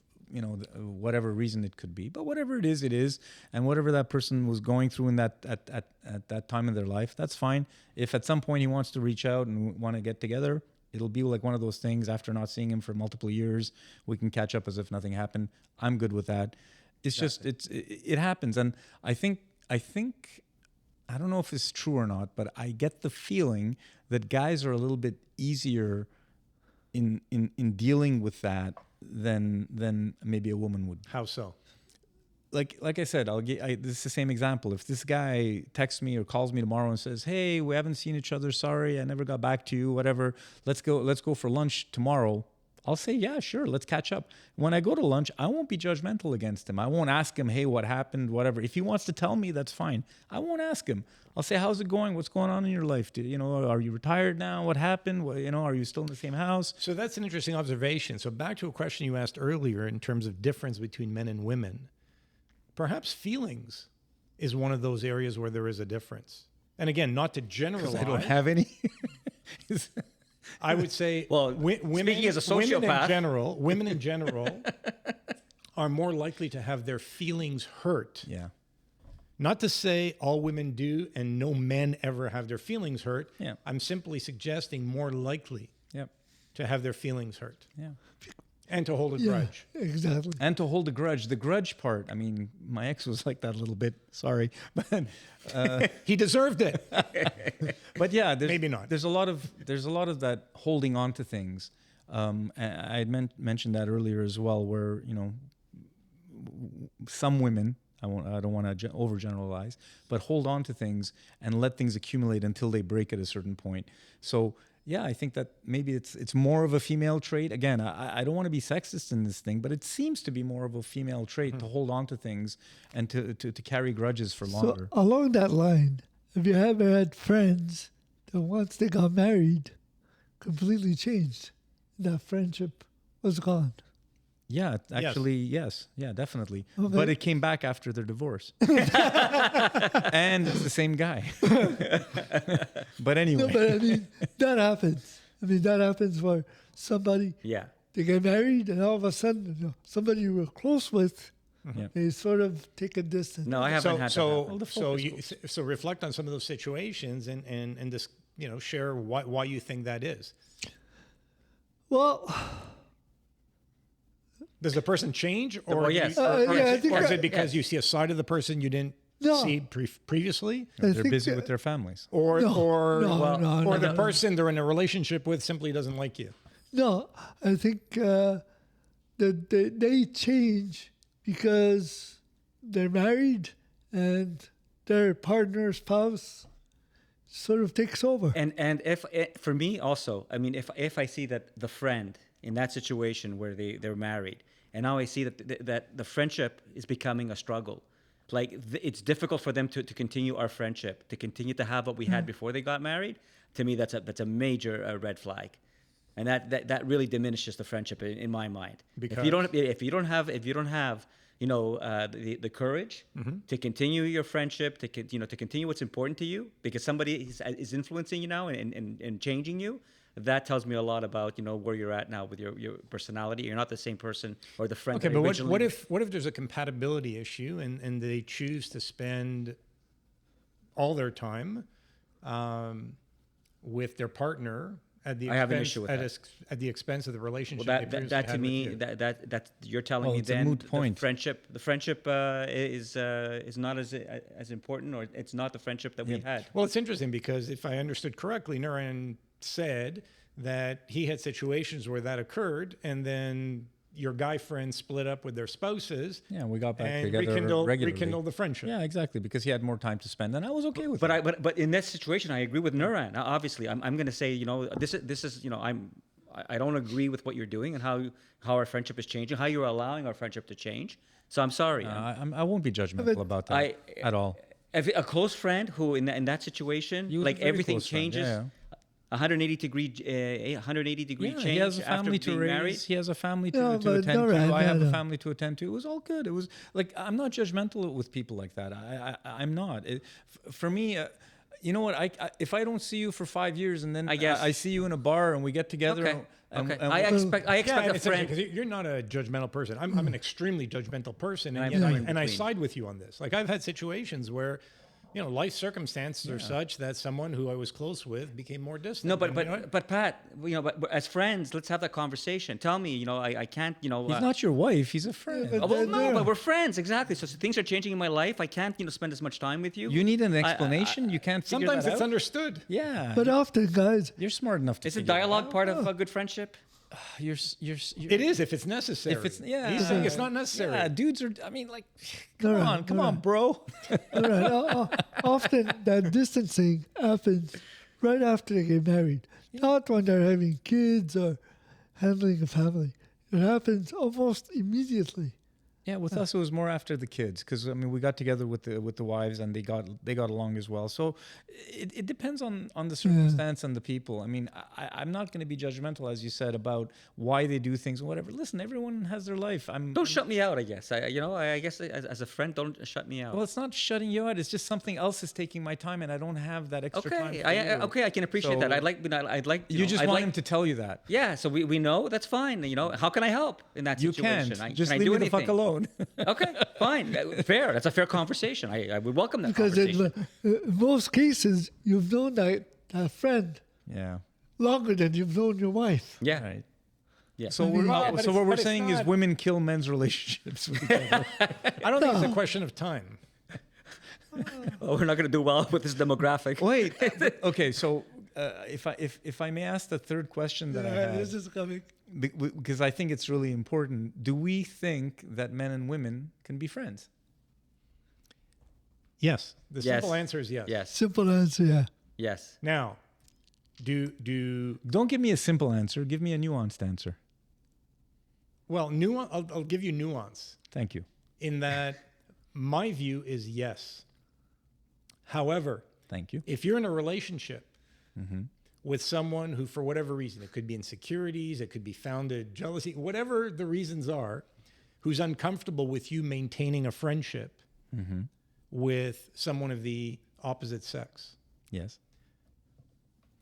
whatever reason it could be, but whatever it is, and whatever that person was going through in that at that time in their life, that's fine. If at some point he wants to reach out and want to get together, it'll be like one of those things. After not seeing him for multiple years, we can catch up as if nothing happened. I'm good with that. It's just it happens, and I think I don't know if it's true or not, but I get the feeling that guys are a little bit easier in dealing with that than maybe a woman would. How so? Like I said, this is the same example. If this guy texts me or calls me tomorrow and says, "Hey, we haven't seen each other. Sorry, I never got back to you. Whatever. Let's go for lunch tomorrow." I'll say, "Yeah, sure. Let's catch up." When I go to lunch, I won't be judgmental against him. I won't ask him, "Hey, what happened?" Whatever. If he wants to tell me, that's fine. I won't ask him. I'll say, "How's it going? What's going on in your life? Are you retired now? What happened? Are you still in the same house?" So that's an interesting observation. So back to a question you asked earlier in terms of difference between men and women. Perhaps feelings is one of those areas where there is a difference. And again, not to generalize. I don't have any. I would say, women, speaking as a sociopath, women in general are more likely to have their feelings hurt. Yeah. Not to say all women do and no men ever have their feelings hurt. Yeah. I'm simply suggesting more likely to have their feelings hurt. Yeah. And to hold a grudge. Exactly. And to hold a grudge. The grudge part, I mean, my ex was like that a little bit. Sorry. But he deserved it. But yeah, maybe not. There's a lot of that holding on to things. I had mentioned that earlier as well, where some women, I don't want to overgeneralize, but hold on to things and let things accumulate until they break at a certain point. So yeah, I think that maybe it's more of a female trait. Again, I don't want to be sexist in this thing, but it seems to be more of a female trait to hold on to things and to carry grudges for longer. So along that line, have you ever had friends that once they got married, completely changed? That friendship was gone. Yeah, actually, yes. Yeah, definitely. Okay. But it came back after their divorce. And it's the same guy. But anyway. No, but I mean, that happens. That happens for somebody. Yeah. they get married, and all of a sudden, somebody you were close with, Yeah. they sort of take a distance. No, I haven't had that happen. So reflect on some of those situations and just share why you think that is. Well, Does the person change, or Well, yes. I think or is I- it because you see a side of the person you didn't No. see previously, I They're think busy that- with their families. or No, or no, or no, the no. person they're in a relationship with simply doesn't like you? No, I think that they change because they're married and their partner, spouse, sort of takes over. And if for me also, I mean, if I see that the friend in that situation where they're married, and now I see that the friendship is becoming a struggle, like it's difficult for them to continue our friendship, to continue to have what we had before they got married. To me, that's a major red flag, and that really diminishes the friendship in my mind. Because? If you don't have the courage to continue your friendship, to continue what's important to you, because somebody is influencing you now and changing you. That tells me a lot about where you're at now with your personality. You're not the same person or the friend. Okay, that but originally- what if there's a compatibility issue and they choose to spend all their time with their partner at the I have an expense, issue with at, that. at the expense of the relationship? Well, they that previously to had with me you? that you're telling Well, me it's a then moot point. the friendship is not as important, or it's not the friendship that we had. Well, it's interesting because if I understood correctly, Nuran said that he had situations where that occurred, and then your guy friends split up with their spouses. Yeah, we got back and together regularly. rekindled the friendship. Yeah, exactly, because he had more time to spend, and I was okay with it. But in that situation, I agree with Nuran. Now, obviously, I'm going to say this is I don't agree with what you're doing and how our friendship is changing, how you're allowing our friendship to change. So I'm sorry. I won't be judgmental about that at all. If a close friend who in that situation, He was a like very everything close friend, changes. yeah. 180 degree change. He has a family after to being raise. married. He has a family No, to but attend no, to. right, I have no, a no. family to attend to. It was all good. It was like I'm not judgmental with people like that. I'm not. For me, you know what? If I don't see you for 5 years and then I guess. I see you in a bar and we get together. Okay. And, Okay. and I expect Yeah, a it's friend. interesting because you're not a judgmental person. I'm an extremely judgmental person, and, I'm yet in I between. side with you on this. Like I've had situations where, life circumstances are such that someone who I was close with became more distant. No, And, you know what? but Pat, but as friends, let's have that conversation. Tell me, I can't, he's not your wife. He's a friend. but- well, no, Yeah. but we're friends, exactly. So things are changing in my life. I can't, spend as much time with you. You need an explanation. You can't figure Sometimes that it's out. understood. Yeah, But often, guys, you're smart enough to. Is a figure it dialogue out. part of a good friendship? You're It is if it's necessary. If it's He's saying it's not necessary. Yeah, dudes are. I mean, like, No, come on, bro. all right, often that distancing happens right after they get married, not when they're having kids or handling a family. It happens almost immediately. Yeah, with us it was more after the kids because I mean we got together with the wives and they got along as well. So it depends on the circumstance and the people. I mean I'm not going to be judgmental as you said about why they do things or whatever. Listen, everyone has their life. Don't shut me out. I guess. I guess as a friend, don't shut me out. Well, it's not shutting you out. It's just something else is taking my time and I don't have that extra time. Okay. For you. Okay. I can appreciate So that. I'd like. You just I'd want like, him to tell you that. Yeah. So we know that's fine. How can I help in that You situation? can't. Just can I leave do me the fuck anything? alone. Okay. Fine. Fair. That's a fair conversation. I would welcome that Because conversation. in most cases, you've known that friend Yeah. longer than you've known your wife. Yeah. Right. Yeah. So I mean- Well, but so it's- what we're but it's saying is not- women kill men's relationships with each other. I don't think it's a question of time. Oh, we're not going to do well with this demographic. Wait. Okay. So if I may ask the third question that I had, This is coming. because I think it's really important. Do we think that men and women can be friends? Yes. The Yes. simple answer is yes. Yes. Simple answer, yeah. Yes. Now, do Don't give me a simple answer. Give me a nuanced answer. well nuance. I'll give you nuance Thank you. in that my view is yes. However, Thank you. if you're in a relationship with someone who, for whatever reason, it could be insecurities, it could be founded jealousy, whatever the reasons are, who's uncomfortable with you maintaining a friendship with someone of the opposite sex, Yes.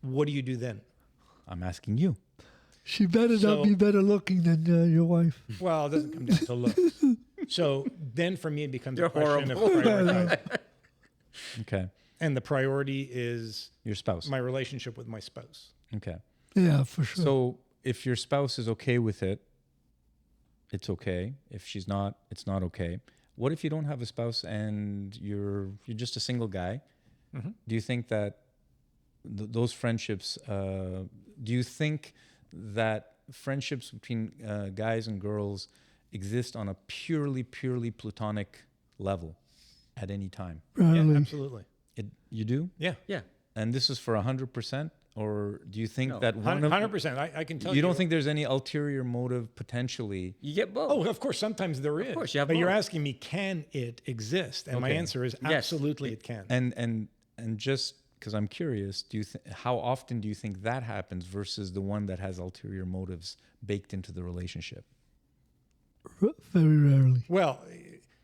what do you do then? I'm asking you. She better So- not be better looking than your wife. Well, it doesn't come down to looks. So then for me, it becomes You're a question of horrible. prioritizing. Okay. And the priority is Your spouse. my relationship with my spouse. Okay. Yeah, for sure. So if your spouse is okay with it, it's okay. If she's not, it's not okay. What if you don't have a spouse and you're just a single guy? Mm-hmm. Do you think that those friendships? Do you think that friendships between guys and girls exist on a purely platonic level at any time? Rarely. Yeah, absolutely. You do? Yeah. Yeah. And this is for 100%? Or do you think that one of 100%. I can tell you. you don't think there's any ulterior motive potentially? You get both. Oh, of course, sometimes there is. course, you have but you're both. asking me, can it exist? And my Okay. answer is Yes. absolutely it can. And just because I'm curious, how often do you think that happens versus the one that has ulterior motives baked into the relationship? Very rarely. Well,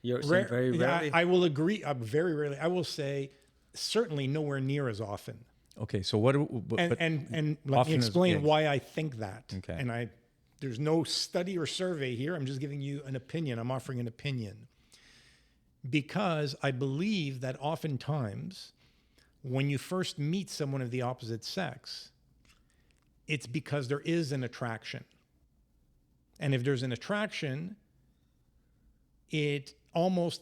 You're saying very yeah, rarely. I will agree. Very rarely. I will say certainly nowhere near as often. Okay, so what? And let often me is explain big. why I think that. Okay. And there's no study or survey here. I'm just giving you an opinion. I'm offering an opinion. Because I believe that oftentimes when you first meet someone of the opposite sex, it's because there is an attraction. And if there's an attraction, it almost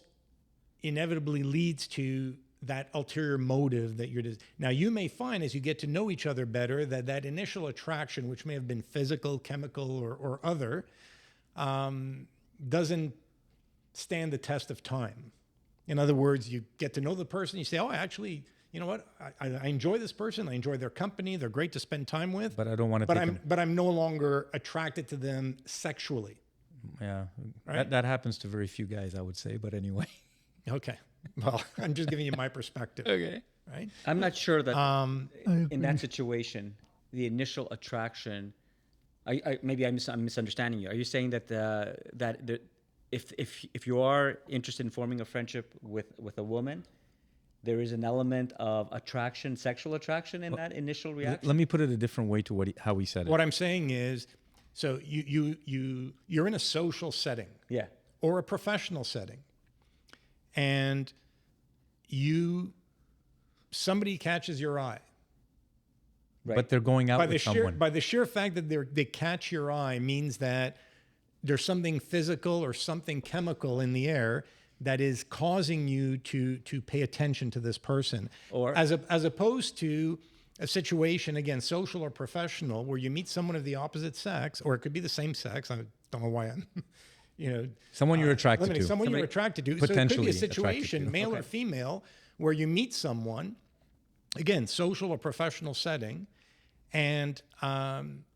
inevitably leads to that ulterior motive that you're. Now, you may find as you get to know each other better that initial attraction, which may have been physical, chemical, or other, doesn't stand the test of time. In other words, you get to know the person, you say, oh, actually, you know what? I enjoy this person. I enjoy their company. They're great to spend time with. But I don't want to. But I'm no longer attracted to them sexually. Yeah, Right? that happens to very few guys, I would say. But anyway. Okay. Well, I'm just giving you my perspective. Okay. Right. I'm not sure that I in agree. that situation, the initial attraction. Maybe I'm misunderstanding you. Are you saying that if you are interested in forming a friendship with a woman, there is an element of attraction, sexual attraction in that initial reaction? Let me put it a different way to how he said it. What I'm saying is, so you're in a social setting Yeah. or a professional setting, and somebody catches your eye. Right. But they're going out with someone. By the sheer fact that they catch your eye means that there's something physical or something chemical in the air that is causing you to pay attention to this person. Or- as opposed to a situation, again, social or professional, where you meet someone of the opposite sex, or it could be the same sex. I don't know why I'm, Someone you're attracted limiting to. someone you're Somebody attracted to. So it could potentially be a attracted to. situation, male or Okay. female, where you meet someone, again, social or professional setting, and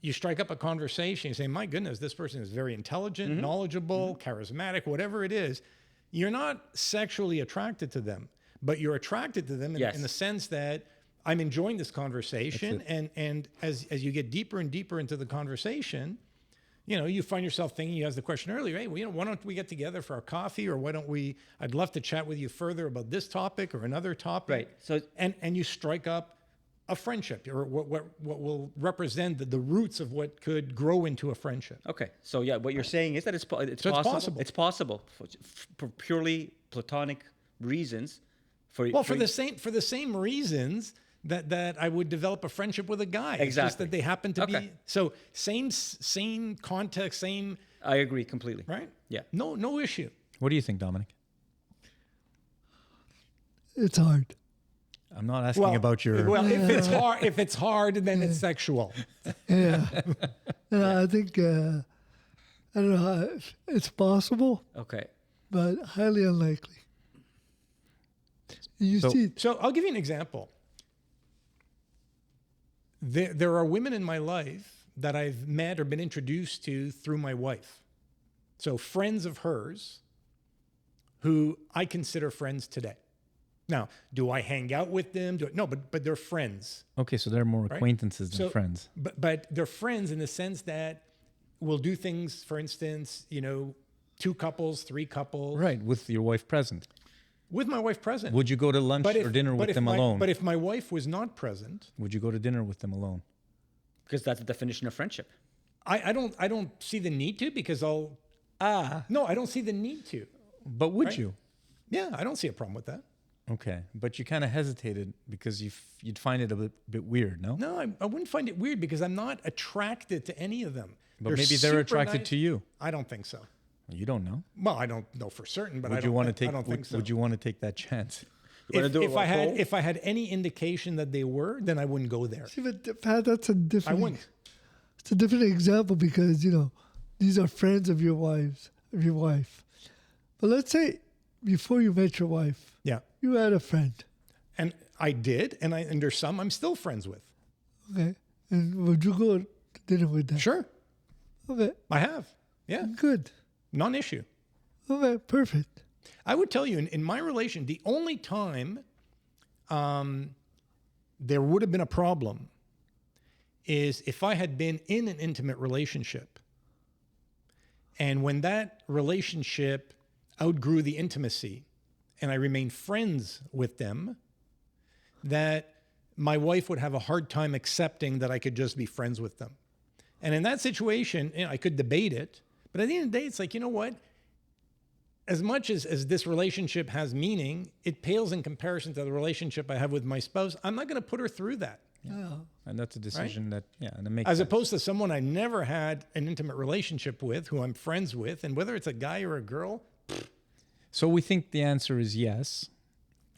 you strike up a conversation. You say, my goodness, this person is very intelligent, knowledgeable, charismatic, whatever it is. You're not sexually attracted to them, but you're attracted to them in, Yes. in the sense that I'm enjoying this conversation. And as you get deeper and deeper into the conversation, you find yourself thinking, you asked the question earlier, hey, well, why don't we get together for a coffee, or why don't we, I'd love to chat with you further about this topic or another topic. Right. So And you strike up a friendship, or what will represent the roots of what could grow into a friendship. okay. So yeah, what you're saying is that it's So it's possible. possible. It's possible for purely platonic reasons. Well, for the same reasons that I would develop a friendship with a guy. It's just Exactly. that they happen to Okay. be so same context, same, I agree completely. right? Yeah. No issue. What do you think, Dominic? It's hard. I'm not asking about your. Well, if it's hard, then it's sexual. Yeah. I think, I don't know how it's possible, Okay. but highly unlikely. You So- see, So I'll give you an example. There are women in my life that I've met or been introduced to through my wife. So friends of hers who I consider friends today. Now, do I hang out with them? No, but they're friends. Okay, so they're more acquaintances than So- friends. But they're friends in the sense that we'll do things, for instance, 2 couples, 3 couples. Right, with your wife present. With my wife present. Would you go to lunch or dinner with them alone? But if my wife was not present, Would you go to dinner with them alone? Because that's the definition of friendship. I don't see the need to, because no, I don't see the need to. But would Right. you? Yeah, I don't see a problem with that. Okay, but you kind of hesitated because you'd find it a bit weird, no? No, I wouldn't find it weird, because I'm not attracted to any of them. But maybe they're super attracted nice. to you. I don't think so. You don't know. Well, I don't know for certain, but Would I you don't, want to think, take? I don't think so. Would you want to take that chance? You wanna do it if I had poll? if I had any indication that they were, then I wouldn't go there. See, but Pat, that's a I different. wouldn't. It's a different example because these are friends of your wife. But let's say before you met your wife, Yeah, you had a friend. and I did, and there's some I'm still friends with. Okay, and would you go to dinner with them? Sure, Okay, I have. Yeah, good. non-issue. Okay, perfect. I would tell you, in my relation, the only time there would have been a problem is if I had been in an intimate relationship. And when that relationship outgrew the intimacy and I remained friends with them, that my wife would have a hard time accepting that I could just be friends with them. And in that situation, I could debate it. But at the end of the day, it's like, you know what? As much as this relationship has meaning, it pales in comparison to the relationship I have with my spouse. I'm not going to put her through that. Yeah. And that's a decision that and it makes As sense. opposed to someone I never had an intimate relationship with, who I'm friends with, and whether it's a guy or a girl, So we think the answer is yes,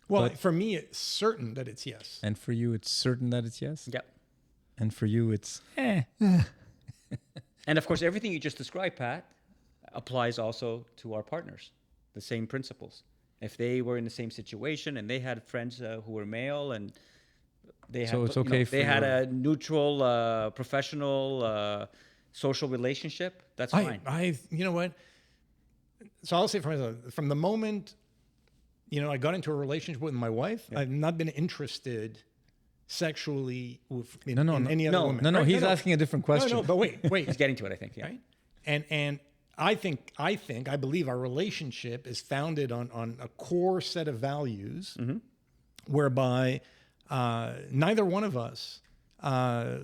well, But- for me, it's certain that it's yes. and for you, it's certain that it's yes, Yep. and for you, it's And of course, everything you just described, Pat, applies also to our partners. The same principles. If they were in the same situation and they had friends who were male and they had, So it's okay for they had your- a neutral, professional, social relationship, that's fine. You know what? So I'll say from the moment, I got into a relationship with my wife, I've not been interested sexually in any other woman. no. Right? He's asking a different question. No, but wait. He's getting to it, I think. Yeah. Right? And I believe our relationship is founded on a core set of values, whereby neither one of us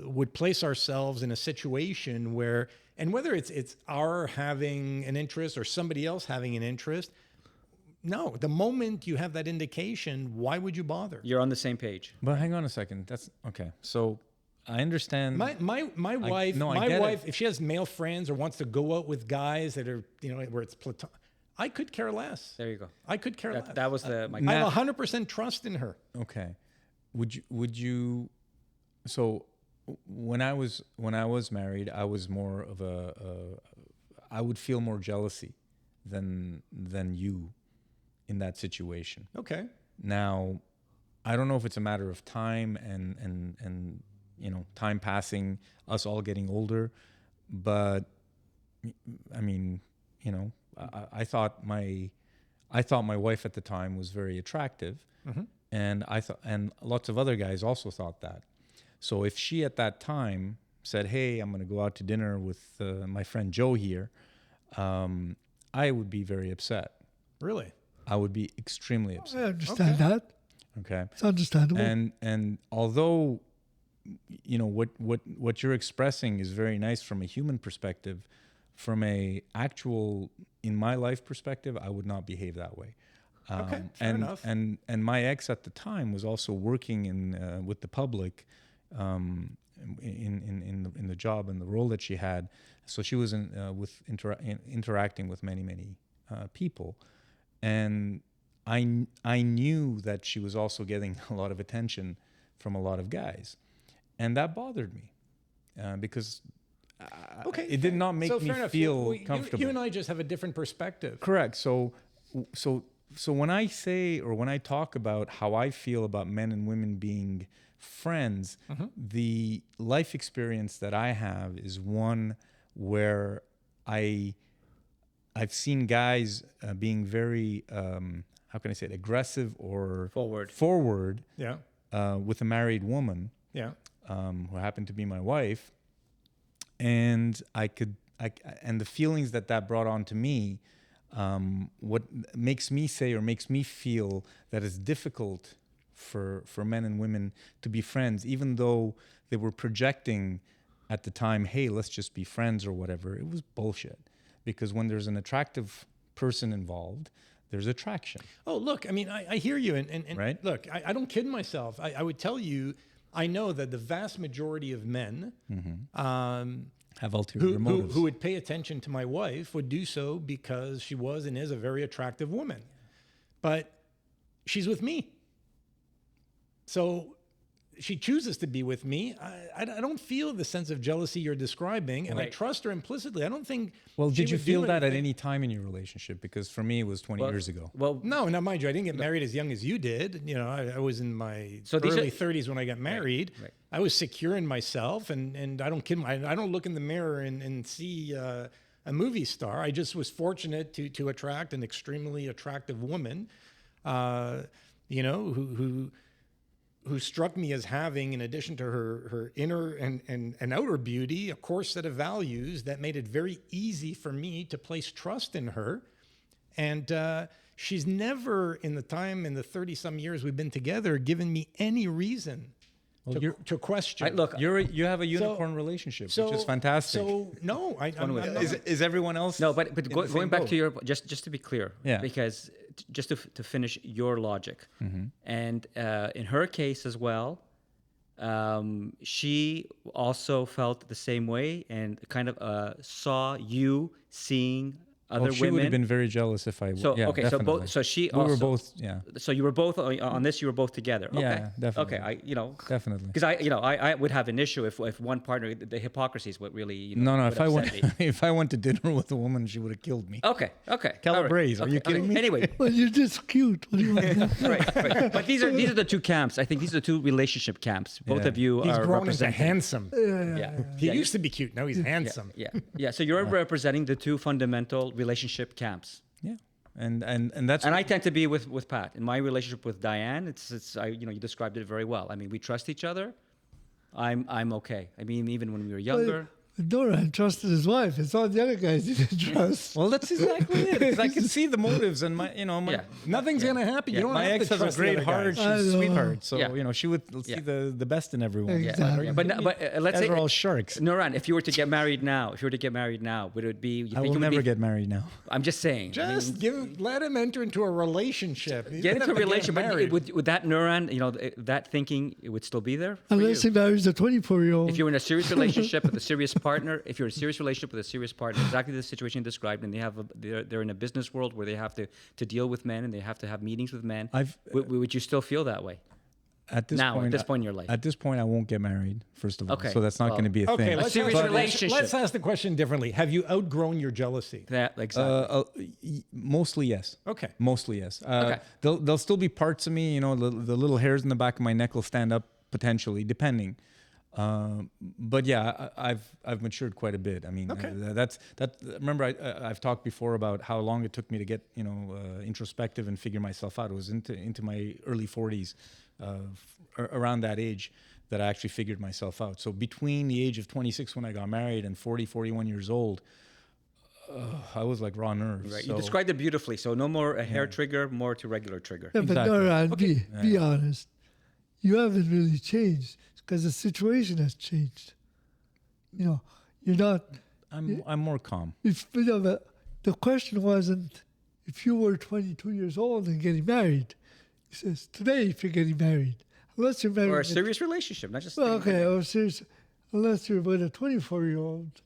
would place ourselves in a situation where, and whether it's our having an interest or somebody else having an interest, no, the moment you have that indication, why would you bother? You're on the same page. But hang on a second. That's okay. So I understand. My wife, no, I get it. if she has male friends or wants to go out with guys that are, where it's platonic, I could care less. There you go. I could care less. That was my I have 100% trust in her. Okay. Would you so when I was married, I was more of I would feel more jealousy than you in that situation. Okay. Now, I don't know if it's a matter of time and time passing, us all getting older, but I mean, I thought my wife at the time was very attractive, and and lots of other guys also thought that. So if she at that time said, "Hey, I'm going to go out to dinner with my friend Joe here," I would be very upset. Really? I would be extremely I upset. understand that. Okay. It's understandable. And although what you're expressing is very nice from a human perspective, from a actual in my life perspective, I would not behave that way. Okay, fair enough. And my ex at the time was also working in with the public, in the job and the role that she had. So she was interacting with many people, and I knew that she was also getting a lot of attention from a lot of guys, and that bothered me because it did not make me fair enough. feel comfortable. You and I just have a different perspective. Correct. So when I say or when I talk about how I feel about men and women being friends, the life experience that I have is one where I've seen guys being very how can I say it, aggressive or forward Yeah. with a married woman Yeah. who happened to be my wife, and and the feelings that brought on to me, what makes me say or makes me feel that it's difficult for men and women to be friends, even though they were projecting at the time, hey, let's just be friends or whatever, it was bullshit. Because when there's an attractive person involved, there's attraction. Oh, look, I mean, I hear you. And Right. look, I don't kid myself. I would tell you, I know that the vast majority of men Have ulterior motives. who would pay attention to my wife would do so because she was and is a very attractive woman. But she's with me. So she chooses to be with me. I don't feel the sense of jealousy you're describing, and I Right. trust her implicitly. I don't think. Well, she did you would feel do that at anything. any time in your relationship? Because for me, it was 20 years ago. Well, No, now mind you, I didn't get married as young as you did. You know, I was in my So these early are- 30s when I got married. right. I was secure in myself, and I don't kid. I don't look in the mirror and see a movie star. I just was fortunate to attract an extremely attractive woman, you know, who struck me as having, in addition to her inner and outer beauty, a core set of values that made it very easy for me to place trust in her. And she's never, in the 30-some years we've been together, given me any reason to question. look, You have a unicorn relationship, which is fantastic. So no, I'm not. Is everyone else? no, but in the going same back boat? to your just to be clear, Yeah. because just to finish your logic, and in her case as well, she also felt the same way and kind of saw you seeing other She would women. have been very jealous if I. So yeah, okay, so definitely. both. So she we also. were both. Yeah, So you were both on this. You were both together. Okay. Yeah, definitely. Okay, definitely. because I would have an issue if one partner, the hypocrisy is what really No. would If I went, upset me. if I went to dinner with a woman, she would have killed me. Okay. All right. Calabrese, are you kidding me? Anyway, Well, you're just cute. What do you want? right. But these are the two camps. I think these are the two relationship camps. Both Yeah. of you He's are grown into representing. handsome. Yeah. He used to be cute. Now he's handsome. Yeah. So you're representing the two fundamental relationship camps. Yeah, and that's And I tend to be with Pat. In my relationship with Diane, you described it very well. I mean, we trust each other. I'm okay. I mean, even when we were younger. Doran trusted his wife. It's all the other guys he didn't trust. well, that's exactly it. 'Cause I can see the motives, and my Yeah. Nothing's gonna happen. You don't my have ex to has a trust the great other guy. heart. She's I a know. sweetheart, so Yeah. she would see the best in everyone. Yeah. Exactly. But let's Guys say are all sharks. Noran, if you were to get married now, would it be? I will never get married now. I'm just saying. Just let him enter into a relationship. You Get don't into a have to relationship. But married. would that Noran, that thinking, it would still be there for Unless you? he marries a 24-year-old. If you're in a serious relationship with a serious partner, if you're in a serious relationship with a serious partner, exactly the situation you described, and they're in a business world where they have to deal with men and they have to have meetings with men, would you still feel that way? At this Now, point, at this point in your life. At this point, I won't get married. First of all, Okay, so that's not well, going to be a Okay, thing. let's serious ask, relationship. let's ask the question differently. Have you outgrown your jealousy? That exactly. Mostly yes. Okay. Mostly yes. Okay. There'll still be parts of me, the little hairs in the back of my neck will stand up potentially, depending. But yeah, I've matured quite a bit. I mean, that's. Remember, I've talked before about how long it took me to get introspective and figure myself out. It was into my early 40s, around that age, that I actually figured myself out. So between the age of 26 when I got married and 41 years old, I was like raw nerves. Right. So, You described it beautifully. So no more a hair trigger, more to regular trigger. Yeah, but Exactly. Doran, be honest. You haven't really changed because the situation has changed. You're not. I'm more calm. But the question wasn't if you were 22 years old and getting married. He says today if you're getting married, unless you're married. Or a serious relationship, not just. Well, okay, or serious, unless you're with a 24-year-old.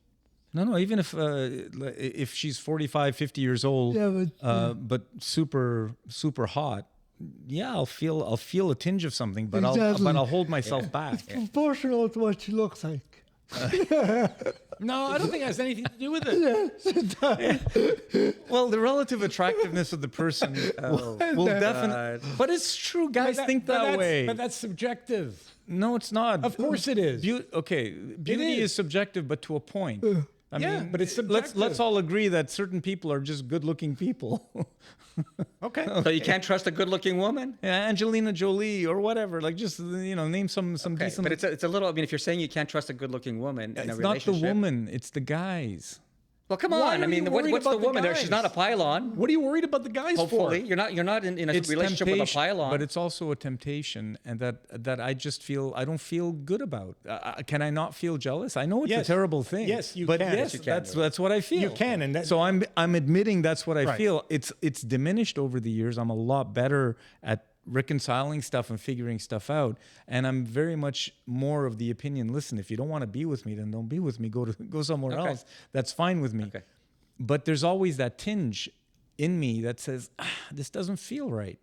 No, even if she's 45, 50 years old, Yeah, but super hot, yeah, I'll feel a tinge of something, but Exactly. I'll hold myself back. Proportional to what she looks like. No, I don't think it has anything to do with it. Well, the relative attractiveness of the person will definitely. But it's true, guys think that way. But that's subjective. No, it's not. Of course it is. Beauty is subjective, but to a point. I Yeah, mean, but it's subjective. let's all agree that certain people are just good-looking people. Okay. So you can't trust a good-looking woman. Yeah, Angelina Jolie or whatever. Like, just name some Okay, decent. but it's a little. I mean, if you're saying you can't trust a good-looking woman in a It's not the relationship, woman; it's the guys. Well, come Why on. are I mean, you worried what's the about the woman there? She's not a guys? pylon. What are you worried about the guys Hopefully, for? you're not in a relationship with a pylon. but it's also a temptation, and that I just feel I don't feel good about. Can I not feel jealous? I know it's Yes. a terrible thing. Yes, you but can. yes, Yes, you can, that's what I feel. You can, and that- so I'm admitting that's what I Right. feel. It's diminished over the years. I'm a lot better at reconciling stuff and figuring stuff out, and I'm very much more of the opinion. Listen, if you don't want to be with me, then don't be with me. Go somewhere Okay. else. That's fine with me. Okay. But there's always that tinge in me that says, this doesn't feel right.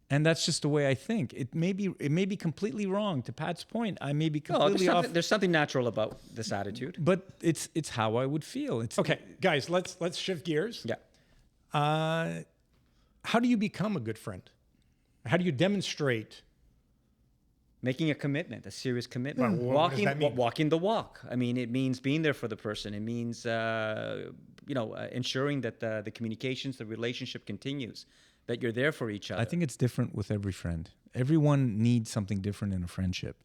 And that's just the way I think. It may be completely wrong. To Pat's point, I may be No, completely off. there's something natural about this attitude. But it's how I would feel. It's Okay, guys, let's shift gears. Yeah. How do you become a good friend? How do you demonstrate? Making a commitment, a serious commitment. What does that mean? Walking the walk. I mean, it means being there for the person. It means, ensuring that the communications, the relationship continues, that you're there for each other. I think it's different with every friend. Everyone needs something different in a friendship.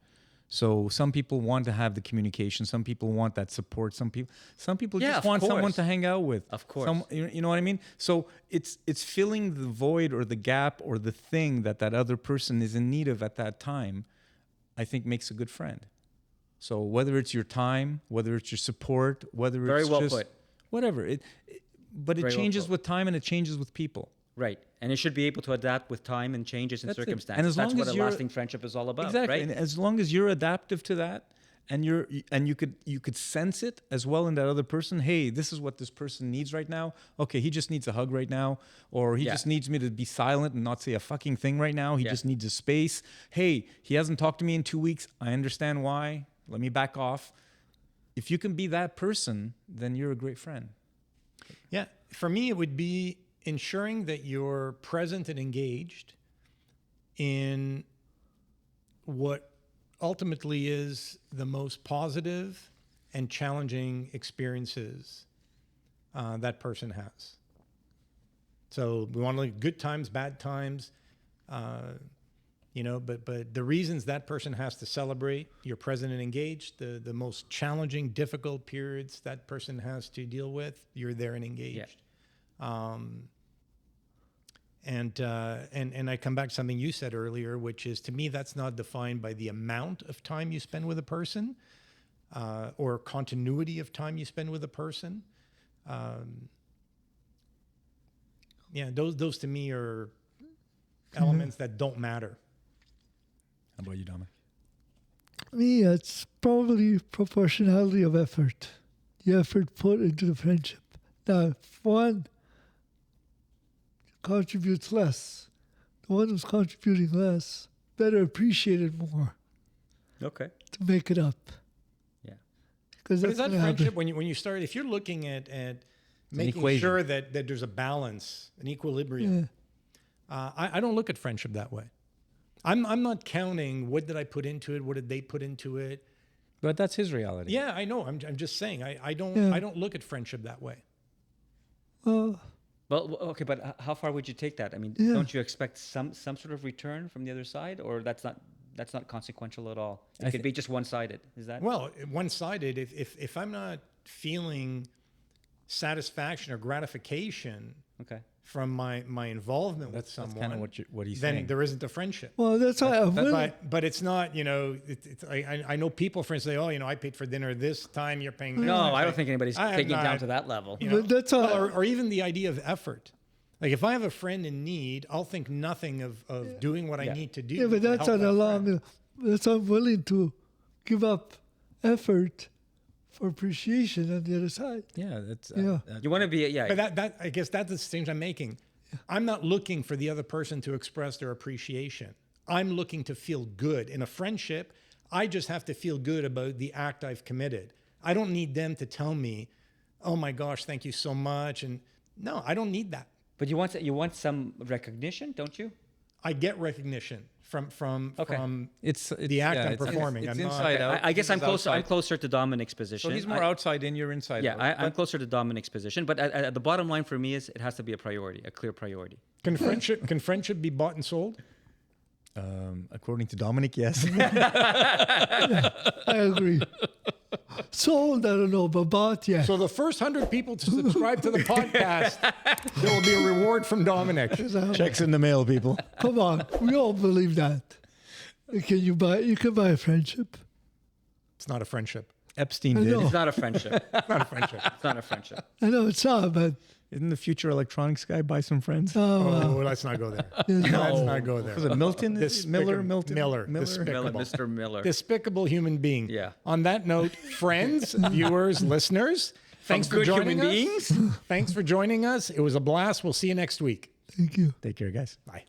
So some people want to have the communication. Some people want that support. Some people Yeah, just of want someone course. to hang out with. Of course. You know what I mean? So it's filling the void or the gap or the thing that other person is in need of at that time, I think makes a good friend. So whether it's your time, whether it's your support, whether Very it's well just put. whatever, but it Very well changes put. with time and it changes with people. Right. And it should be able to adapt with time and changes in That's it. circumstances. And as That's long what as a you're- lasting friendship is all about, Exactly. right? And as long as you're adaptive to that and you could sense it as well in that other person, hey, this is what this person needs right now. Okay, he just needs a hug right now, or he Yeah. just needs me to be silent and not say a fucking thing right now. He Yeah. just needs a space. Hey, he hasn't talked to me in 2 weeks. I understand why. Let me back off. If you can be that person, then you're a great friend. Yeah, for me, it would be ensuring that you're present and engaged in what ultimately is the most positive and challenging experiences that person has. So we want to look at good times, bad times, but the reasons that person has to celebrate, you're present and engaged. The most challenging, difficult periods that person has to deal with, you're there and engaged. And I come back to something you said earlier, which is, to me, that's not defined by the amount of time you spend with a person or continuity of time you spend with a person. Those to me are elements that don't matter. How about you, Dominic? Me, it's probably proportionality of effort. The effort put into the friendship. Now, if one contributes less, the one who's contributing less better appreciate it more Okay. to make it up. Yeah. Because But that's is that gonna happen. friendship when you start, if you're looking at making equation. sure that there's a balance, an equilibrium, I don't look at friendship that way. I'm not counting what did I put into it, what did they put into it. But that's his reality. Yeah, I know. I'm just saying I don't look at friendship that way. Well, Well, okay, but how far would you take that? I mean, Yeah. don't you expect some sort of return from the other side, or that's not consequential at all? It could be just one-sided. Is that? Well, one-sided. If I'm not feeling satisfaction or gratification Okay. from my involvement with That's someone, kind of what he's then saying. there isn't a friendship. well, that's why I'm willing. But it's not, I know people, for instance, say, I paid for dinner this time, you're paying. No, I don't think anybody's I have taking it down not- to that level. But that's how. or even the idea of effort. Like if I have a friend in need, I'll think nothing of doing what I Yeah. need to do. Yeah, but to that's help on that a friend. long. That's I'm willing to give up effort for appreciation on the other side. Yeah, that's Yeah. You want to be, yeah. But that I guess that's the distinction I'm making. I'm not looking for the other person to express their appreciation. I'm looking to feel good. In a friendship, I just have to feel good about the act I've committed. I don't need them to tell me, "Oh my gosh, thank you so much." And no, I don't need that. But you want some recognition, don't you? I get recognition from Okay. It's the act I'm it's- performing. It's I'm not- inside out. I guess He's I'm closer. I'm outside. closer to Dominic's position. So he's more outside in, you're inside Yeah, out. I'm closer to Dominic's position. But the bottom line for me is it has to be a priority, a clear priority. Can friendship be bought and sold? According to Dominic, yes. I agree. Sold, I don't know, but bought, yeah. So the first 100 people to subscribe to the podcast, there will be a reward from Dominic. Checks in the mail, people. Come on, we all believe that. You can buy a friendship. It's not a friendship. Epstein I did. know. It's not a friendship. Not a friendship. It's not a friendship. I know it's not, but Didn't the future electronics guy buy some friends? Oh, let's not go there. Let's not go there. Was it Milton? Miller? Miller. Miller, Despicable. Mr. Miller. Despicable human being. Yeah. On that note, friends, viewers, listeners, thanks for Good joining human us. beings. Thanks for joining us. It was a blast. We'll see you next week. thank you. Take care, guys. Bye.